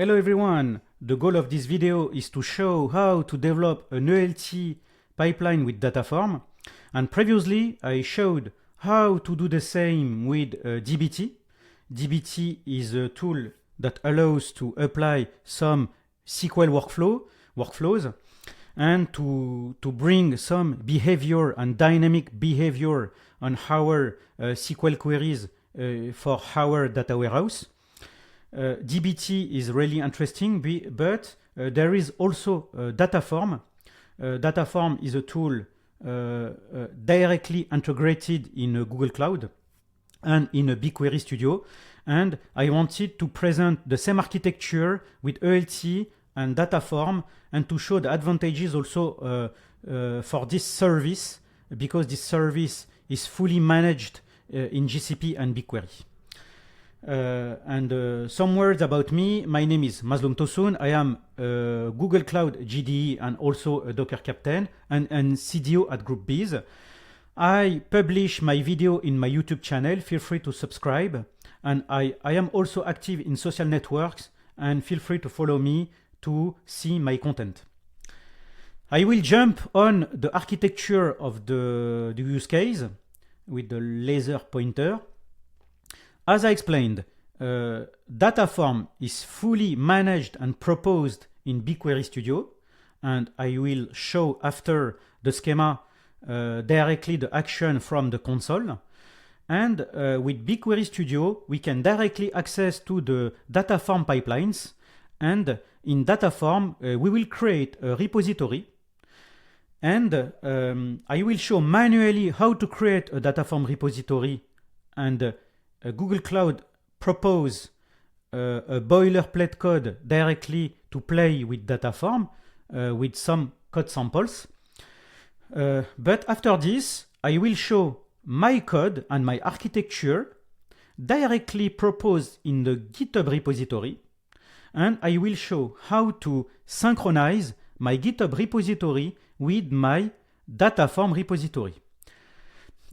Hello everyone! The goal of this video is to show how to develop an ELT pipeline with Dataform. And previously I showed how to do the same with dbt. dbt is a tool that allows to apply some SQL workflows and to bring some behavior and dynamic behavior on our SQL queries for our data warehouse. dbt is really interesting, but there is also Dataform. Dataform is a tool directly integrated in Google Cloud and in a BigQuery Studio. And I wanted to present the same architecture with ELT and Dataform and to show the advantages also for this service, because this service is fully managed in GCP and BigQuery. Some words about me. My name is Mazloum Tosun. I am a Google Cloud GDE and also a Docker captain and CDO at Group Biz. I publish my video in my YouTube channel. Feel free to subscribe. And I am also active in social networks, and feel free to follow me to see my content. I will jump on the architecture of the use case with the laser pointer. As I explained, Dataform is fully managed and proposed in BigQuery Studio, and I will show after the schema directly the action from the console. And with BigQuery Studio, we can directly access to the Dataform pipelines, and in Dataform, we will create a repository. And I will show manually how to create a Dataform repository, and Google Cloud propose a boilerplate code directly to play with Dataform with some code samples. But after this, I will show my code and my architecture directly proposed in the GitHub repository. And I will show how to synchronize my GitHub repository with my Dataform repository.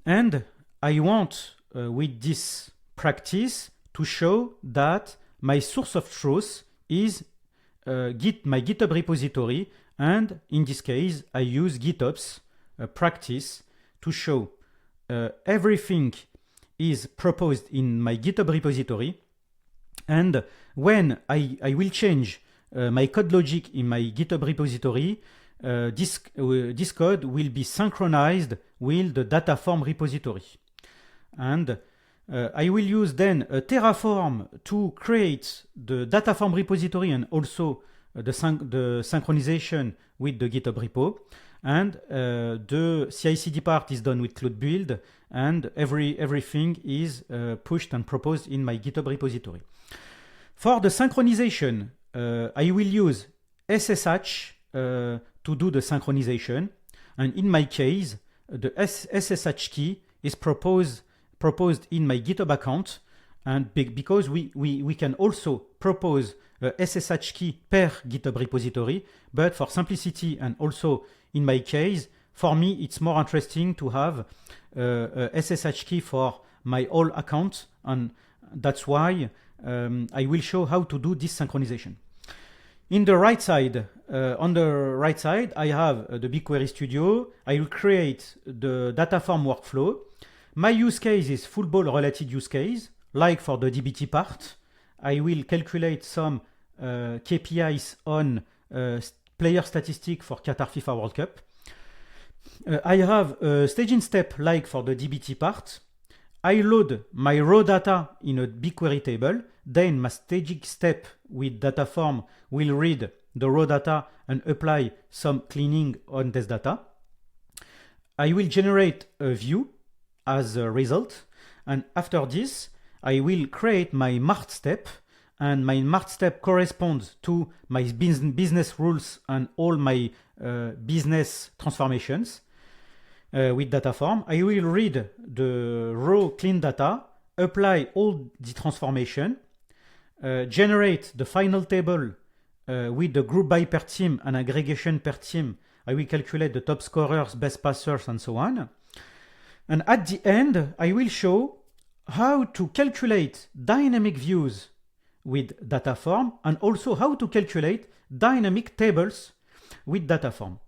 And I want, with this practice, to show that my source of truth is my GitHub repository, and in this case I use GitOps practice to show everything is proposed in my GitHub repository, and when I will change my code logic in my GitHub repository, this code will be synchronized with the Dataform repository. And I will use then a Terraform to create the Dataform repository and also the synchronization with the GitHub repo. And the CI/CD part is done with Cloud Build, and everything is pushed and proposed in my GitHub repository. For the synchronization, I will use SSH to do the synchronization. And in my case, the SSH key is proposed in my GitHub account, and because we can also propose a SSH key per GitHub repository, but for simplicity and also in my case, for me it's more interesting to have a SSH key for my whole account, and that's why I will show how to do this synchronization. In the right side, on the right side, I have the BigQuery Studio. I will create the Dataform workflow. My use case is football related use case, like for the dbt part. I will calculate some KPIs on player statistic for Qatar FIFA World Cup. I have a staging step like for the dbt part. I load my raw data in a BigQuery table. Then my staging step with Dataform will read the raw data and apply some cleaning on this data. I will generate a view as a result, and after this I will create my mart step, and my mart step corresponds to my business rules and all my business transformations with Dataform. I will read the raw clean data, apply all the transformation, generate the final table with the group by per team and aggregation per team. I will calculate the top scorers, best passers, and so on. And at the end, I will show how to calculate dynamic views with Dataform, and also how to calculate dynamic tables with Dataform.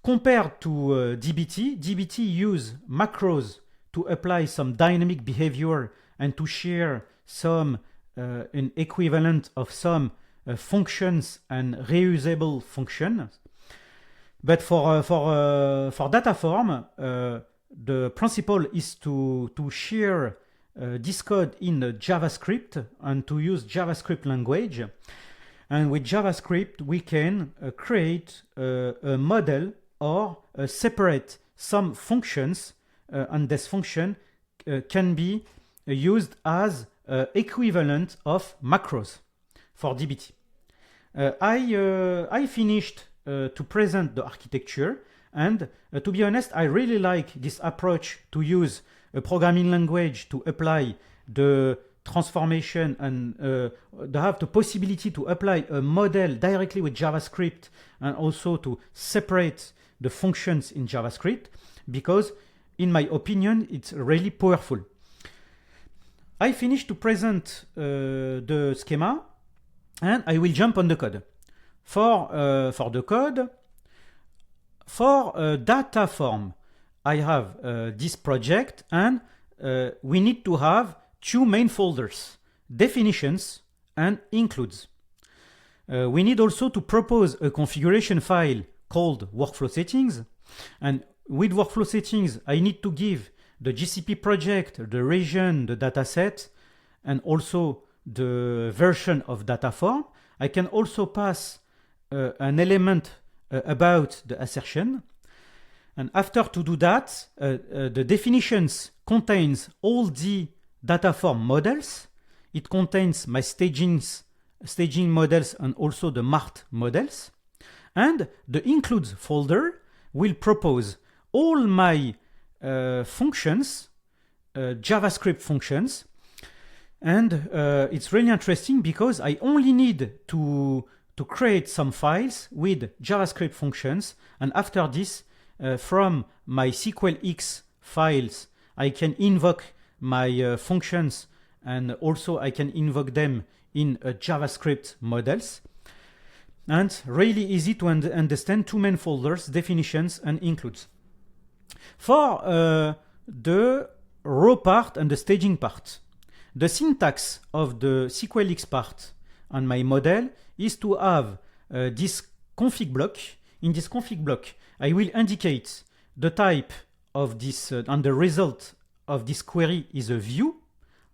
Compared to dbt use macros to apply some dynamic behavior and to share some an equivalent of some functions and reusable functions. But for Dataform, the principle is to share this code in JavaScript and to use JavaScript language. And with JavaScript, we can create a model or separate some functions, and this function can be used as equivalent of macros for dbt. I finished to present the architecture, and to be honest, I really like this approach to use a programming language to apply the transformation and they have the possibility to apply a model directly with JavaScript and also to separate the functions in JavaScript, because in my opinion it's really powerful. I finished to present the schema, and I will jump on the code. For the code, for Dataform, I have this project, and we need to have two main folders, definitions and includes. We need also to propose a configuration file called workflow settings, and with workflow settings I need to give the GCP project, the region, the dataset, and also the version of Dataform. I can also pass an element about the assertion. And after to do that, the definitions contains all the Dataform models. It contains my staging models and also the mart models. And the includes folder will propose all my functions, JavaScript functions. And it's really interesting because I only need to create some files with JavaScript functions. And after this, from my SQLX files, I can invoke my functions, and also I can invoke them in JavaScript models. And really easy to understand two main folders, definitions and includes. For the raw part and the staging part, the syntax of the SQLX part on my model is to have this config block. In this config block, I will indicate the type of this and the result of this query is a view.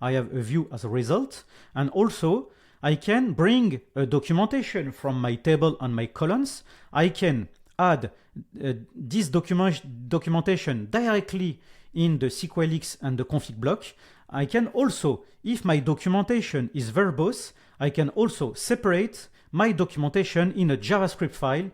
I have a view as a result, and also I can bring a documentation from my table and my columns. I can add this documentation directly in the SQLX and the config block. I can also, if my documentation is verbose, I can also separate my documentation in a JavaScript file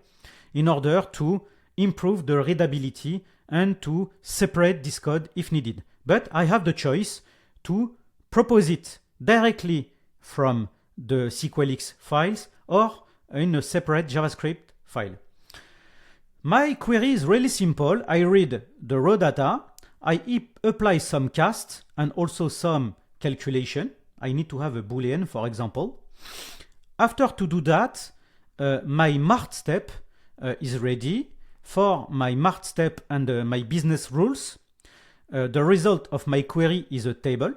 in order to improve the readability and to separate this code if needed. But I have the choice to propose it directly from the SQLX files or in a separate JavaScript file. My query is really simple. I read the raw data, I apply some cast and also some calculation. I need to have a Boolean, for example. After to do that, my mart step is ready. For my mart step and my business rules, the result of my query is a table.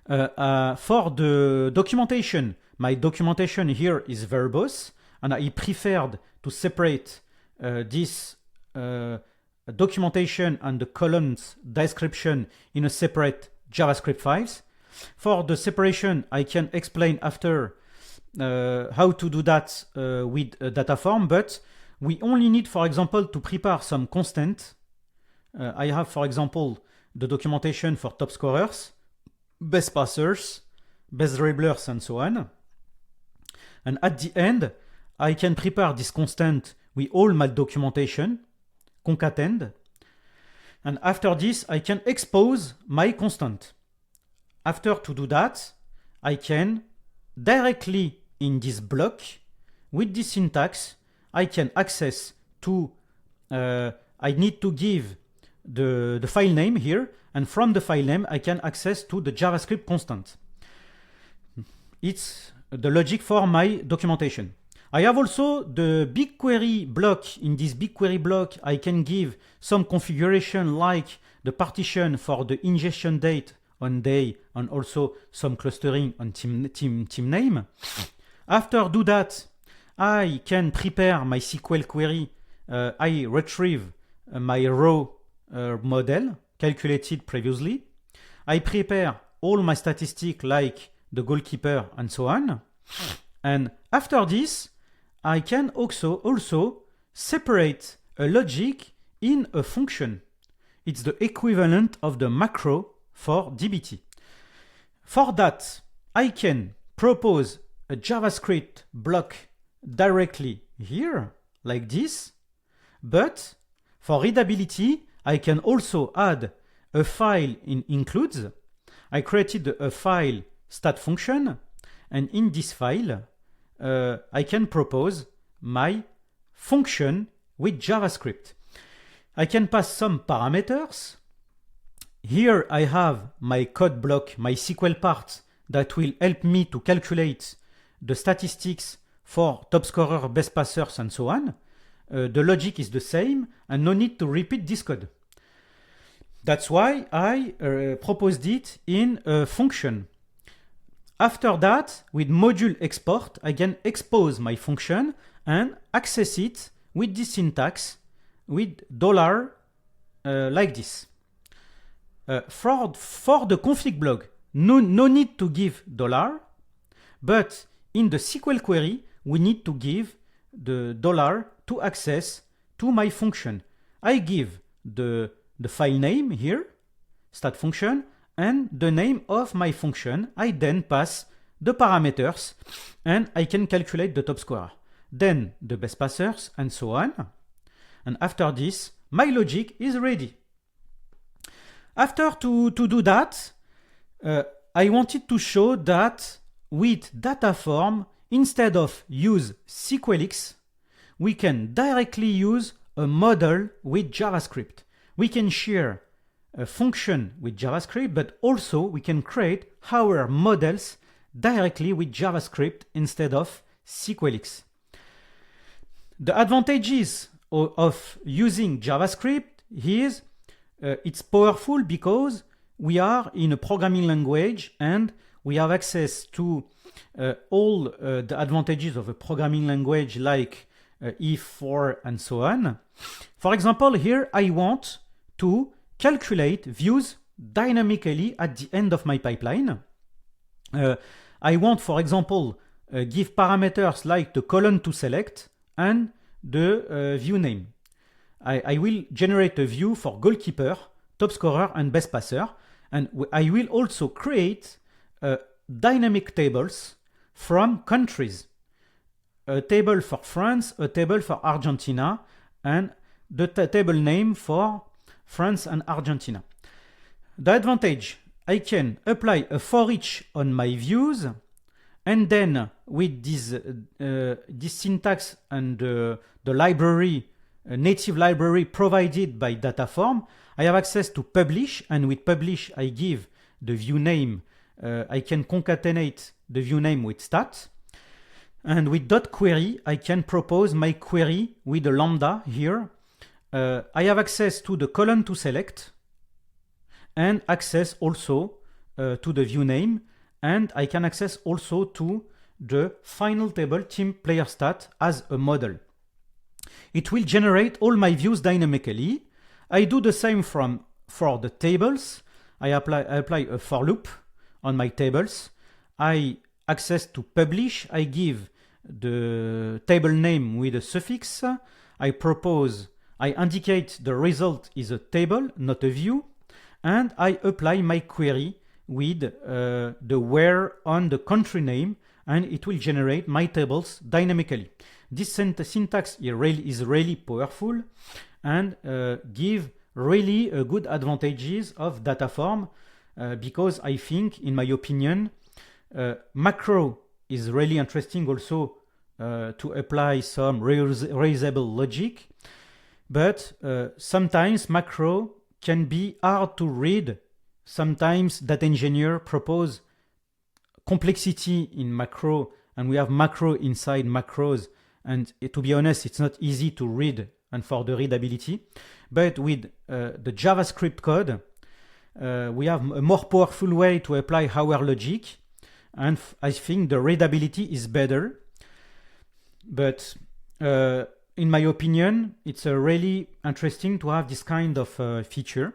For the documentation, my documentation here is verbose, and I preferred to separate this documentation and the columns description in a separate JavaScript files. For the separation, I can explain after how to do that with Dataform, but we only need, for example, to prepare some constant. I have, for example, the documentation for top scorers, best passers, best dribblers, and so on. And at the end, I can prepare this constant with all my documentation, concatened. And after this, I can expose my constant. After to do that, I can directly in this block, with this syntax, I can access to, I need to give the file name here, and from the file name, I can access to the JavaScript constant. it's the logic for my documentation. I have also the BigQuery block. In this BigQuery block, I can give some configuration like the partition for the ingestion date on day and also some clustering on team name. After do that, I can prepare my SQL query. I retrieve my raw model calculated previously. I prepare all my statistics like the goalkeeper and so on. And after this, I can also separate a logic in a function. It's the equivalent of the macro for DBT. For that, I can propose a JavaScript block directly here, like this. But for readability, I can also add a file in includes. I created a file stat function, and in this file, I can propose my function with JavaScript. I can pass some parameters. Here I have my code block, my SQL part that will help me to calculate the statistics for top scorer, best passers, and so on. The logic is the same and no need to repeat this code. That's why I proposed it in a function. After that, with module export, I can expose my function and access it with this syntax with $ like this. For the config block, no need to give $, but in the SQL query, we need to give the $ to access to my function. I give the file name here, stat function, and the name of my function. I then pass the parameters and I can calculate the top scorer. Then the best passers and so on. And after this, my logic is ready. After to do that, I wanted to show that with Dataform, instead of use SQLX, we can directly use a model with JavaScript. We can share a function with JavaScript, but also we can create our models directly with JavaScript instead of SQLX. The advantages of using JavaScript is it's powerful because we are in a programming language and we have access to all the advantages of a programming language like if, for, and so on. For example, here I want to calculate views dynamically at the end of my pipeline. I want, for example, give parameters like the column to select and the view name. I will generate a view for goalkeeper, top scorer, and best passer. And I will also create dynamic tables from countries. A table for France, a table for Argentina, and the table name for France and Argentina. The advantage, I can apply a for each on my views, and then with this syntax and the library, native library provided by Dataform, I have access to publish, and with publish I give the view name. I can concatenate the view name with stat. And with .query, I can propose my query with a lambda here. I have access to the column to select and access also to the view name. And I can access also to the final table team player stat as a model. It will generate all my views dynamically. I do the same for the tables. I apply a for loop on my tables. I access to publish. I give the table name with a suffix. I indicate the result is a table, not a view. And I apply my query with the where on the country name, and it will generate my tables dynamically. This syntax is really powerful and give really good advantages of Dataform because I think, in my opinion, macro is really interesting also to apply some reusable logic, but sometimes macro can be hard to read. Sometimes data engineer propose complexity in macro, and we have macro inside macros, and to be honest, it's not easy to read and for the readability. But with the JavaScript code, we have a more powerful way to apply our logic, and I think the readability is better. But in my opinion, it's really interesting to have this kind of feature.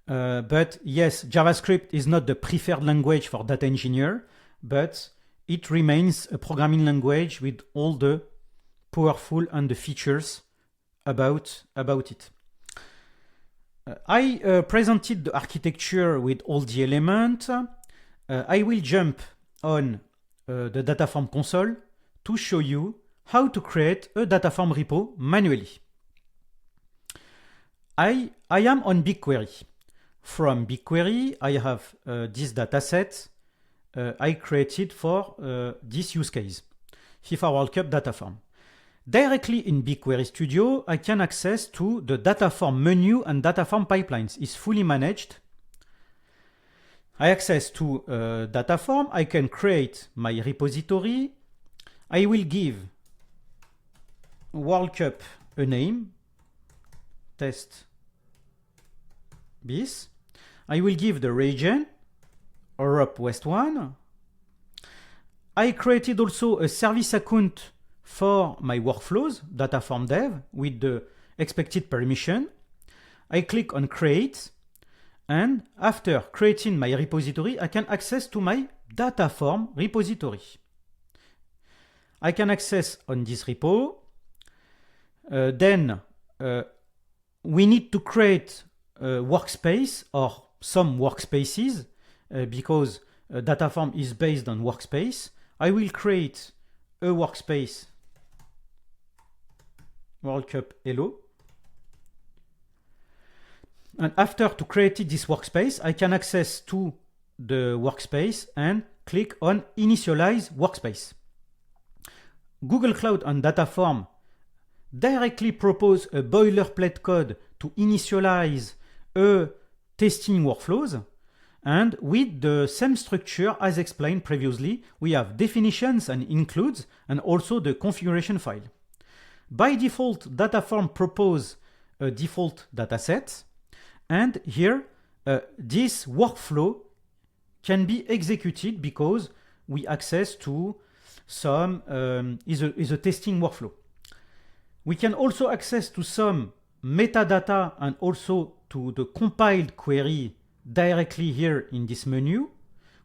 But yes, JavaScript is not the preferred language for data engineer, but it remains a programming language with all the powerful and the features about it. I presented the architecture with all the elements. I will jump on the Dataform console to show you how to create a Dataform repo manually. I am on BigQuery. From BigQuery, I have this dataset I created for this use case, FIFA World Cup Dataform. Directly in BigQuery Studio, I can access to the Dataform menu and Dataform pipelines. It's fully managed. I access to Dataform. I can create my repository. I will give World Cup a name, test bis. I will give the region, Europe West 1. I created also a service account for my workflows, Dataform dev, with the expected permission. I click on create, and after creating my repository, I can access to my Dataform repository. I can access on this repo. Then we need to create a workspace or some workspaces because Dataform is based on workspace. I will create a workspace, World Cup Hello. And after to create this workspace, I can access to the workspace and click on Initialize Workspace. Google Cloud and Dataform directly propose a boilerplate code to initialize a testing workflows. And with the same structure as explained previously, we have definitions and includes and also the configuration file. By default, Dataform propose a default dataset. And here, this workflow can be executed because we access to some is a testing workflow. We can also access to some metadata and also to the compiled query directly here in this menu.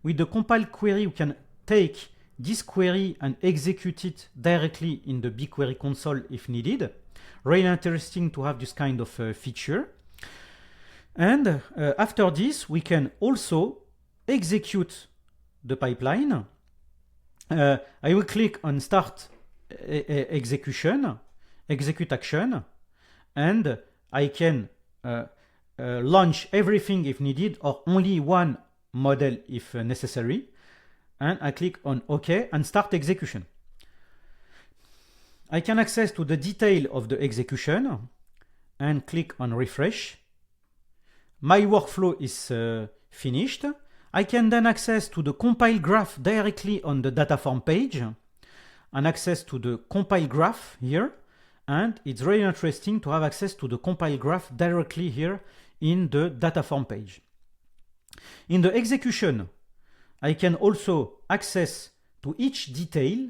With the compiled query, we can take this query and execute it directly in the BigQuery console if needed. Really interesting to have this kind of feature. And after this, we can also execute the pipeline. I will click on Start Execution, Execute Action, and I can launch everything if needed or only one model if necessary. And I click on OK and Start Execution. I can access to the detail of the execution and click on Refresh. My workflow is finished. I can then access to the compile graph directly on the Dataform page and access to the compile graph here. And it's really interesting to have access to the compile graph directly here in the Dataform page. In the execution, I can also access to each detail.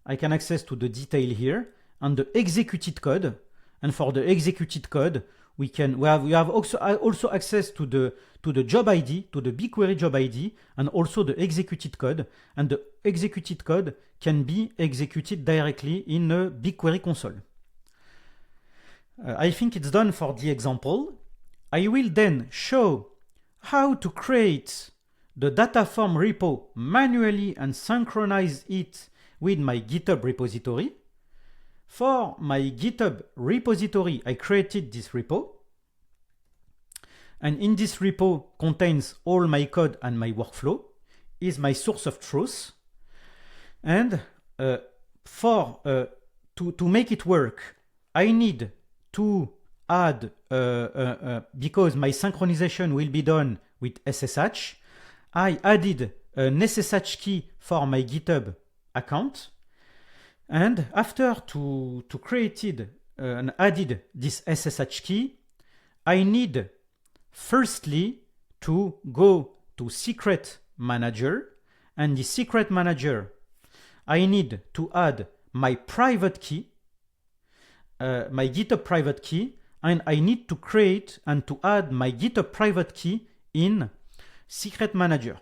I can access to the detail here and the executed code. And for the executed code, we have also access to the job ID, to the BigQuery job ID, and also the executed code. And the executed code can be executed directly in a BigQuery console. I think it's done for the example. I will then show how to create the Dataform repo manually and synchronize it with my GitHub repository. For my GitHub repository, I created this repo. And in this repo contains all my code and my workflow, is my source of truth. And to make it work, I need to add, because my synchronization will be done with SSH, I added an SSH key for my GitHub account. And after to created and added this SSH key, I need firstly to go to secret manager, and the secret manager, I need to add my private key, my GitHub private key, and I need to create and to add my GitHub private key in secret manager,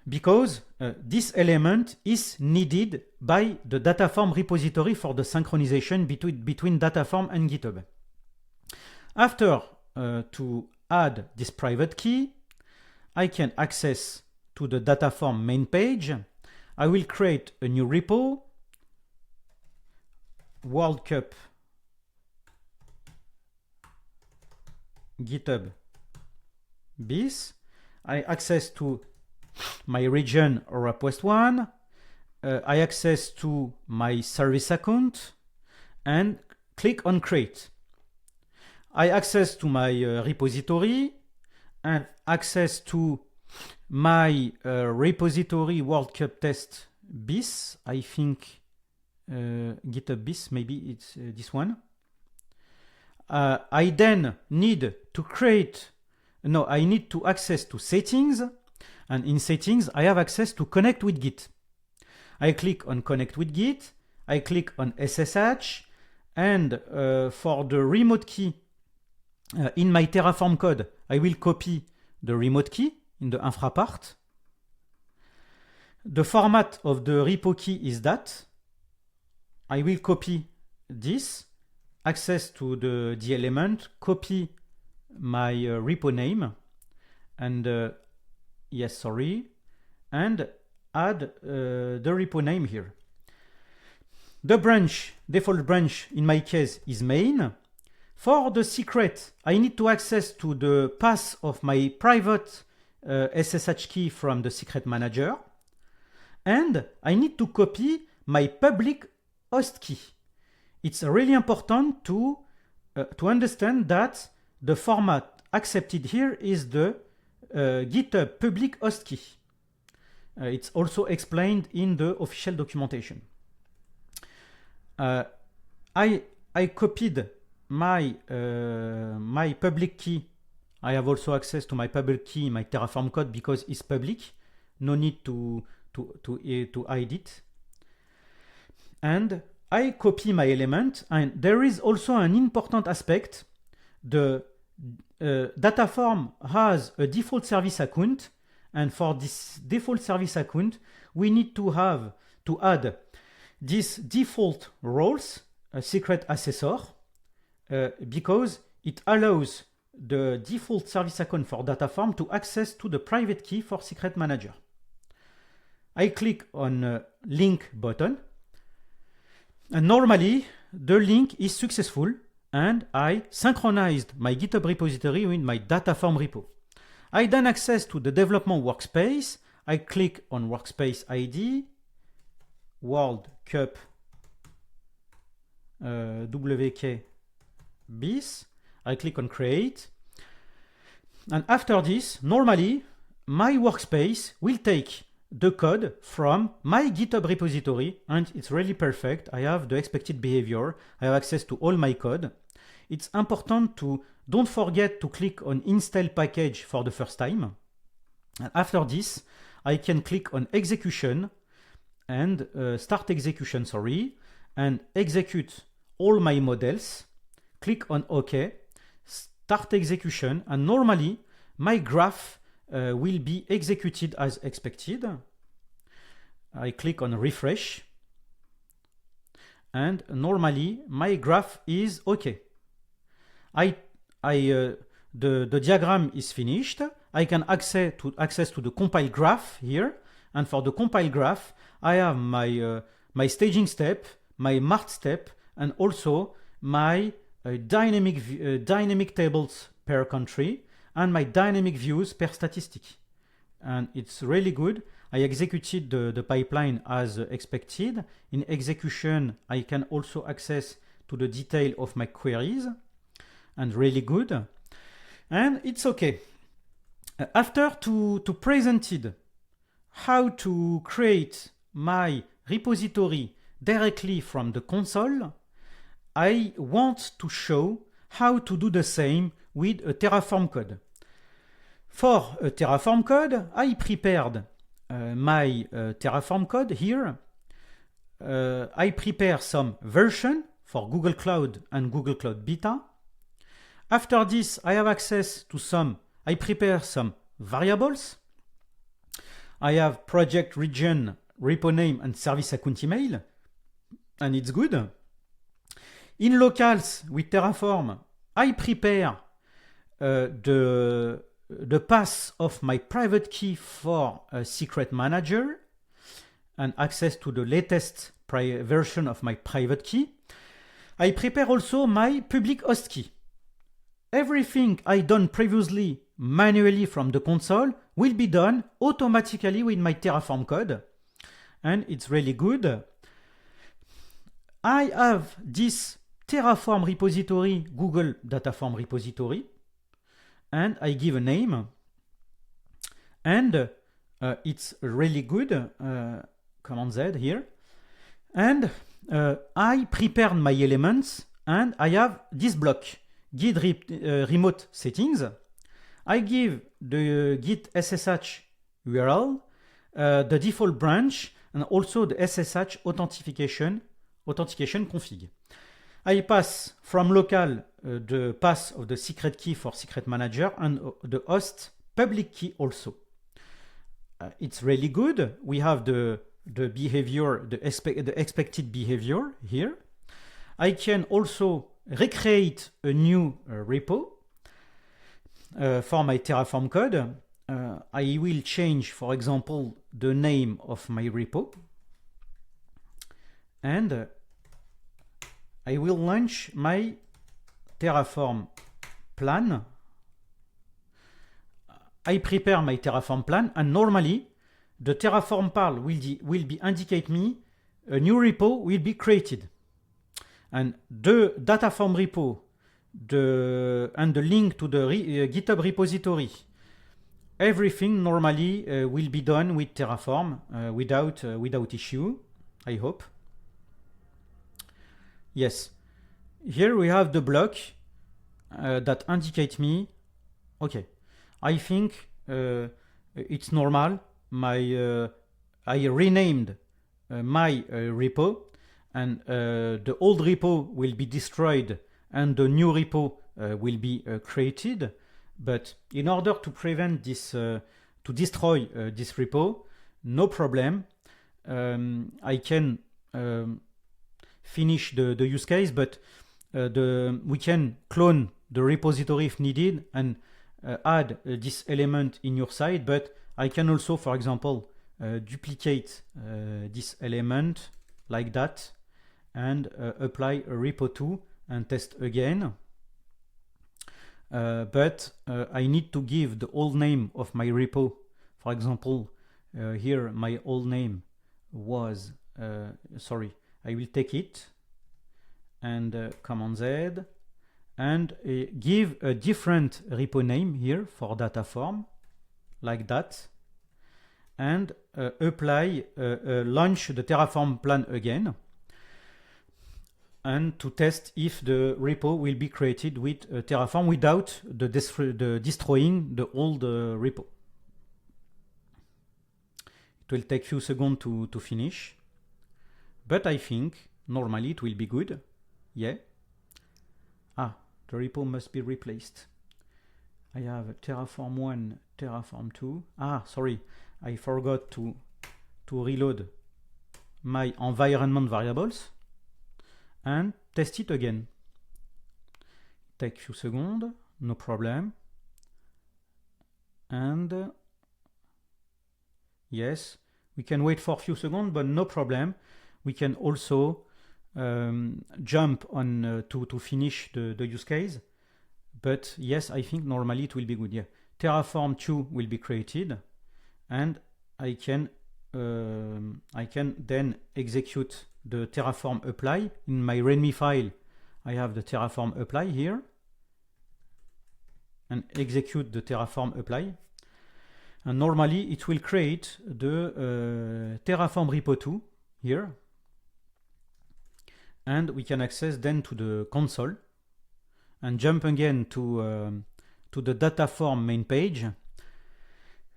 because this element is needed by the Dataform repository for the synchronization between Dataform and GitHub. After to add this private key, I can access to the Dataform main page. I will create a new repo, World Cup GitHub bis. I access to my region Europe West 1. I access to my service account and click on create. I access to my repository and access to my repository World Cup test bis. I think GitHub bis, maybe it's this one. I then need to I need to access to settings, and in settings I have access to connect with Git. I click on connect with Git, I click on SSH, and for the remote key in my Terraform code, I will copy the remote key in the infra part. The format of the repo key is that. I will copy this, access to the element, copy my repo name, and and add the repo name here. The branch, default branch in my case is main. For the secret, I need to access to the path of my private SSH key from the secret manager, and I need to copy my public host key. It's really important to understand that the format accepted here is the GitHub public host key. It's also explained in the official documentation. I copied my my public key. I have also access to my public key in my Terraform code because it's public. No need to hide it. And I copy my element, and there is also an important aspect. The Dataform has a default service account, and for this default service account, we need to add this default roles, a secret assessor, because it allows the default service account for Dataform to access to the private key for secret manager. I click on link button, and normally the link is successful, and I synchronized my GitHub repository with my Dataform repo. I then access to the development workspace. I click on workspace ID, World Cup WK bis. I click on create. And after this, normally my workspace will take the code from my GitHub repository, and it's really perfect. I have the expected behavior. I have access to all my code. It's important to don't forget to click on install package for the first time. And after this, I can click on execution and start execution, and execute all my models. Click on OK, start execution, and normally my graph will be executed as expected. I click on refresh, and normally my graph is okay. The diagram is finished. I can access to the compile graph here, and for the compile graph, I have my staging step, my mart step, and also my dynamic tables per country, and my dynamic views per statistic. And it's really good. I executed the pipeline as expected. In execution, I can also access to the detail of my queries, and really good. And it's okay. After to presented how to create my repository directly from the console, I want to show how to do the same with a Terraform code. For a Terraform code, I prepared my Terraform code here. I prepare some version for Google Cloud and Google Cloud Beta. After this, I have access to I prepare some variables. I have project region, repo name, and service account email, and it's good. In locals with Terraform, I prepare the path of my private key for a secret manager and access to the latest version of my private key. I prepare also my public host key. Everything I done previously manually from the console will be done automatically with my Terraform code, and it's really good. I have this Terraform repository, Google Dataform repository, and I give a name, and it's really good. Command Z here, and I prepared my elements, and I have this block, Git remote settings. I give the Git SSH URL, the default branch, and also the SSH authentication config. I pass from local the path of the secret key for secret manager and the host public key also. It's really good. We have the behavior, the expected behavior here. I can also recreate a new repo for my Terraform code. I will change, for example, the name of my repo, and I will launch my Terraform plan. I prepare my Terraform plan, and normally the Terraform plan will be indicate me a new repo will be created, and the Dataform repo and the link to the GitHub repository, everything normally will be done with Terraform without issue, I hope. Yes, here we have the block that indicate me, okay, I think it's normal. I renamed my repo, and the old repo will be destroyed and the new repo will be created. But in order to prevent this, to destroy this repo, no problem. I can finish the use case, but we can clone the repository if needed and add this element in your site. But I can also, for example, duplicate this element like that and apply a repo to and test again. But I need to give the old name of my repo. For example, here my old name was, I will take it and Command Z and give a different repo name here for Dataform, like that, and apply, launch the Terraform plan again, and to test if the repo will be created with Terraform without the destroying the old repo. It will take few seconds to finish, but I think normally it will be good. Yeah. The repo must be replaced. I have Terraform 1, Terraform 2. Sorry, I forgot to reload my environment variables and test it again. Take few seconds, no problem. And yes, we can wait for a few seconds, but no problem. We can also jump on to finish the use case. But yes, I think normally it will be good. Yeah, Terraform 2 will be created, and I can then execute the Terraform apply. In my README file, I have the Terraform apply here, and execute the Terraform apply. And normally it will create the Terraform repo 2 here. And we can access then to the console and jump again to the Dataform main page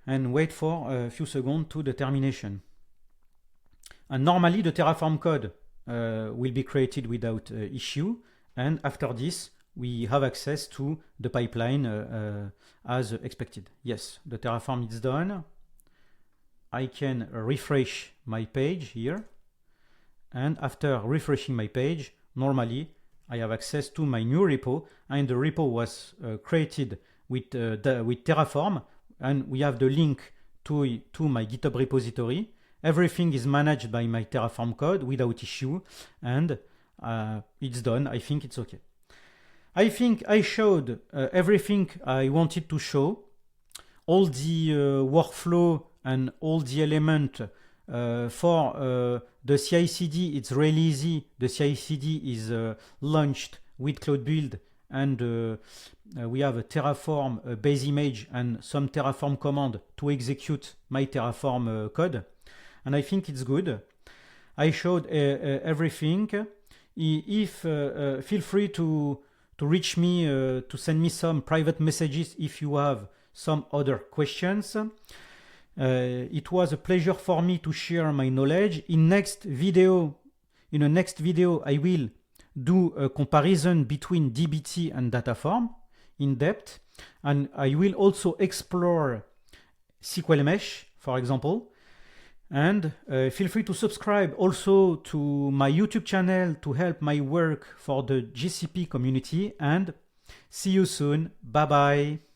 and wait for a few seconds to the termination. And normally the Terraform code will be created without issue, and after this we have access to the pipeline as expected. Yes, the Terraform is done. I can refresh my page here, and after refreshing my page, normally I have access to my new repo, and the repo was created with Terraform, and we have the link to my GitHub repository. Everything is managed by my Terraform code without issue, and it's done. I think it's okay. I think I showed everything I wanted to show. All the workflow and all the element for the CI/CD. It's really easy. The CI/CD is launched with Cloud Build, and we have a Terraform base image and some Terraform command to execute my Terraform code. And I think it's good. I showed everything. If feel free to reach me, to send me some private messages if you have some other questions. It was a pleasure for me to share my knowledge. In a next video, I will do a comparison between DBT and Dataform in depth, and I will also explore SQL Mesh, for example. And feel free to subscribe also to my YouTube channel to help my work for the GCP community. And see you soon. Bye bye.